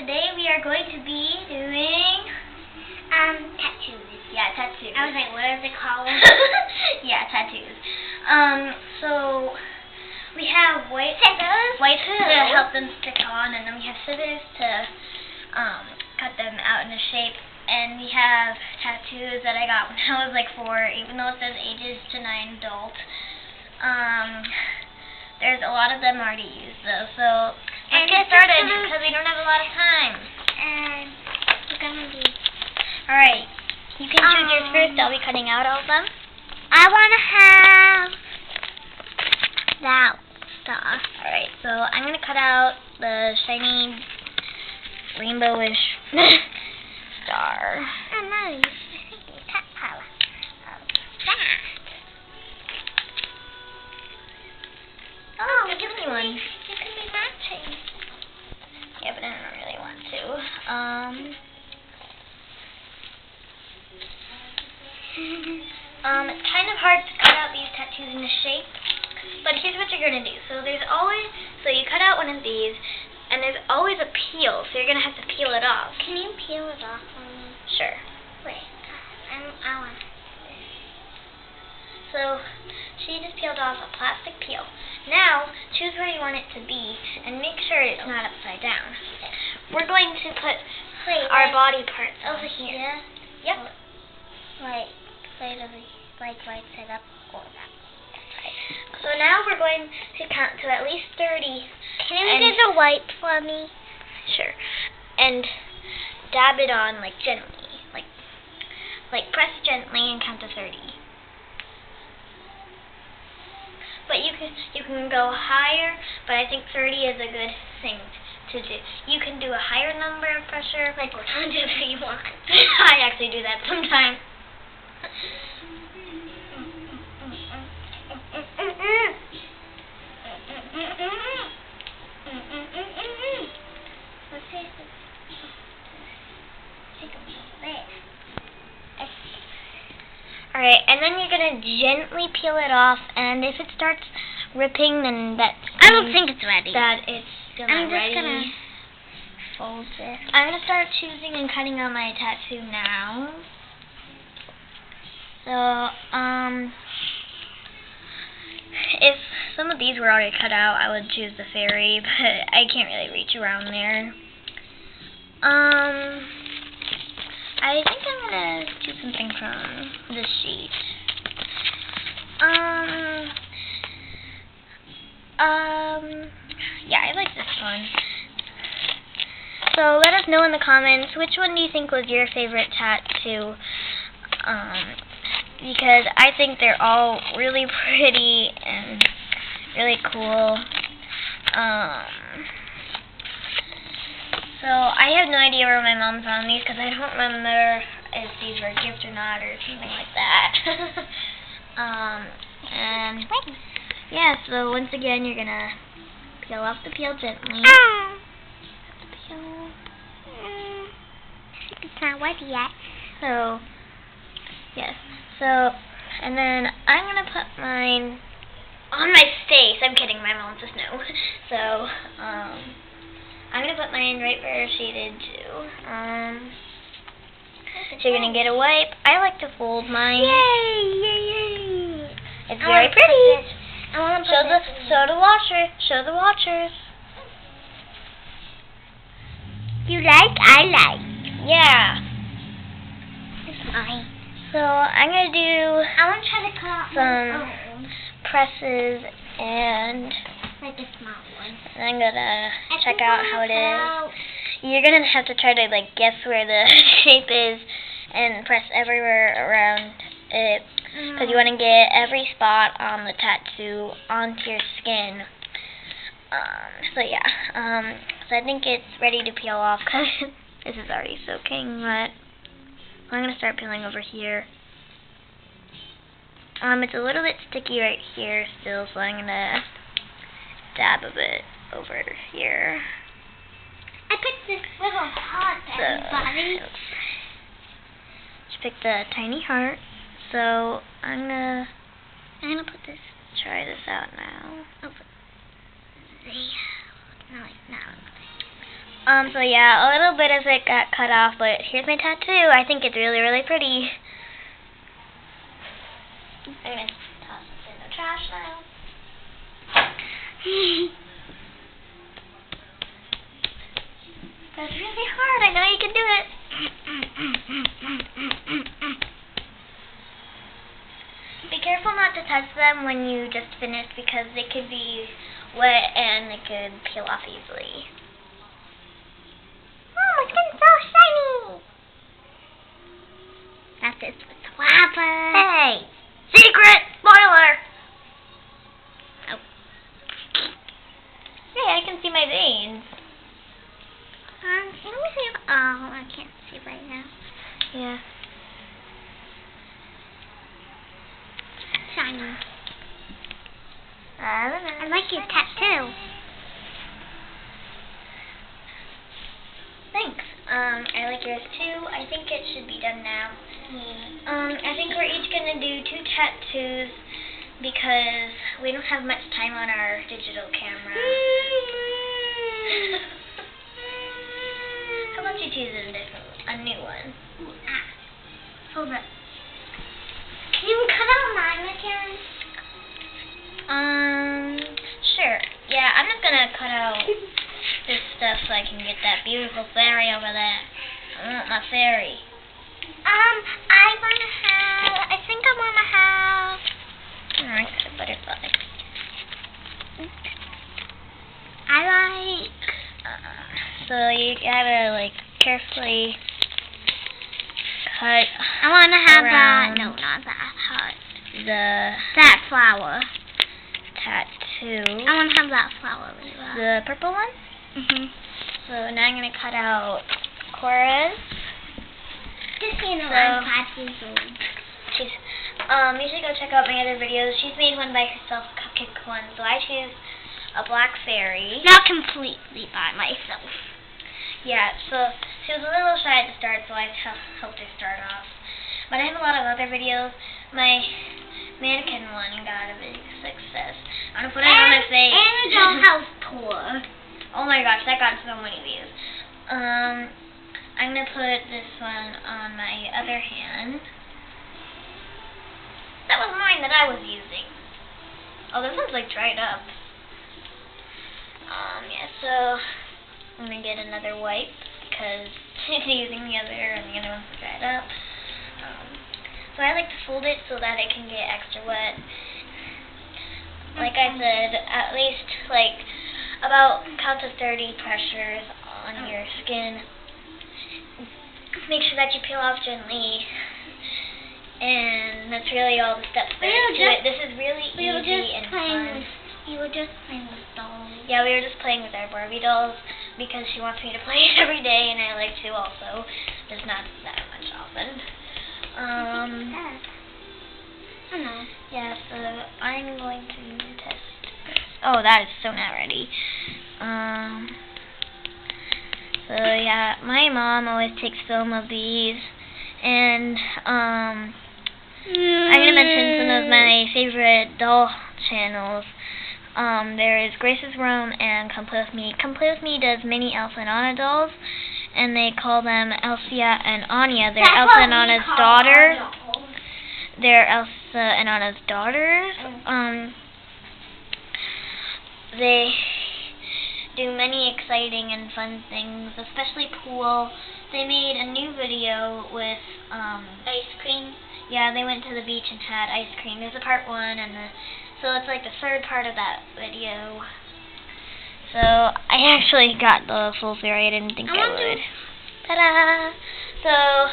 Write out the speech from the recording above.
Today we are going to be doing tattoos. Yeah, tattoos. I was like, what is it called? Yeah, tattoos. So we have white to help them stick on, and then we have scissors to cut them out into shape. And we have tattoos that I got when I was like 4, even though it says ages to 9 adult. There's a lot of them already used though, so let's get started because we don't have a lot of time. And we're gonna be. Alright, you can choose yours first. I'll be cutting out all of them. I wanna have that stuff. Alright, so I'm gonna cut out the shiny rainbowish star. Oh, nice. Cat power. That. Oh, give me one. You can be matching. Yeah, but I don't really want to. It's kind of hard to cut out these tattoos into shape, but here's what you're gonna do. So you cut out one of these, and there's always a peel, so you're gonna have to peel it off. Can you peel it off for me? Sure. Wait, I want. So she just peeled off a plastic peel. Now, choose where you want it to be, and make sure it's not upside down. We're going to put our body parts over here. Yeah? Yep. Right side up or that. Right. So now we're going to count to at least 30. Can you get the white for me? Sure. And dab it on like gently. Like press gently and count to 30. But you can go higher, but I think 30 is a good thing to do. You can do a higher number of pressure, like whatever you want. I actually do that sometimes. Alright, and then you're going to gently peel it off, and if it starts ripping, then that I don't think it's ready. That it's still not ready. I'm just going to fold this. I'm going to start choosing and cutting out my tattoo now. So, if some of these were already cut out, I would choose the fairy, but I can't really reach around there. I think I'm gonna do something from this sheet. Yeah, I like this one. So let us know in the comments, which one do you think was your favorite tattoo? Because I think they're all really pretty and really cool. So I have no idea where my mom found these because I don't remember if these were a gift or not or something like that. And yeah, so once again you're gonna peel off the peel gently. It's not ready yet. So yes. So and then I'm gonna put mine on my face. I'm kidding, my mom just know. So I'm going to put mine right where she did too. So you're going to get a wipe. I like to fold mine. Yay! It's very pretty. I want to Show the washer. Show the washers. You like? I like. Yeah. It's mine. So I'm going to do I want to try to cut off some presses and like a small one. I'm gonna check out how it is. You're gonna have to try to like guess where the shape is and press everywhere around it because you want to get every spot on the tattoo onto your skin. So yeah. So I think it's ready to peel off because this is already soaking wet. I'm gonna start peeling over here. It's a little bit sticky right here still, so I'm gonna dab a bit over here. I picked this little heart, everybody. Just pick the tiny heart. So I'm gonna put this. Try this out now. No, it's not. So yeah, a little bit of it got cut off, but here's my tattoo. I think it's really, really pretty. I'm gonna toss this in the trash now. That's really hard. I know you can do it. Be careful not to touch them when you just finish because they could be wet and they could peel off easily. Oh, my skin's so shiny. That's it. Swabber. Hey! Secret! Spoiler! Oh. Hey, I can see my veins. Let me see. Oh, I can't see right now. Yeah. Shiny. I don't know. I like your tattoo. Thanks. I like yours too. I think it should be done now. I think we're each gonna do 2 tattoos because we don't have much time on our digital camera. How about you choose a new one? Hold up. Can you cut out mine again? Sure. Yeah, I'm just gonna cut out this stuff so I can get that beautiful fairy over there. I want my fairy. I think I wanna have. I got a butterfly. I like. So you gotta like carefully cut. I wanna have around that. No, not that heart. That flower. tattoo. I wanna have that flower. The purple one. So now I'm gonna cut out Cora's. Just so you know, So- I'm 5 years old. She's you should go check out my other videos. She's made one by herself, a cupcake one. So I choose a black fairy. Not completely by myself. Yeah, so she was a little shy at the start, so I helped her start off. But I have a lot of other videos. My mannequin one got a big success. I'm gonna put it on my face. And a dollhouse tour. Oh my gosh, that got so many views. I'm gonna put this one on my other hand. That was mine that I was using. Oh, this one's like dried up. Yeah, so I'm gonna get another wipe because she's using the other and the other one's dried up. So I like to fold it so that it can get extra wet. Like I said, at least like about count to 30 pressures on your skin. Make sure that you peel off gently. And that's really all the steps there to it. This is really easy and fun. You were just playing with dolls. Yeah, we were just playing with our Barbie dolls because she wants me to play it every day, and I like to also. Just not that much often. I know. Yeah, so I'm going to test. Oh, that is so not ready. So yeah, my mom always takes film of these, and I'm gonna mention some of my favorite doll channels. There is Grace's Room and Come Play With Me. Come Play With Me does mini Elsa and Anna dolls, and they call them Elsia and Anya. They're Elsa and Anna's daughters. They're Elsa and Anna's daughters. They do many exciting and fun things, especially pool. They made a new video with Ice cream. yeah, they went to the beach and had ice cream. There's a part 1 and so it's like the 3rd part of that video. So I actually got the full fairy. I didn't think I would. Ta-da! So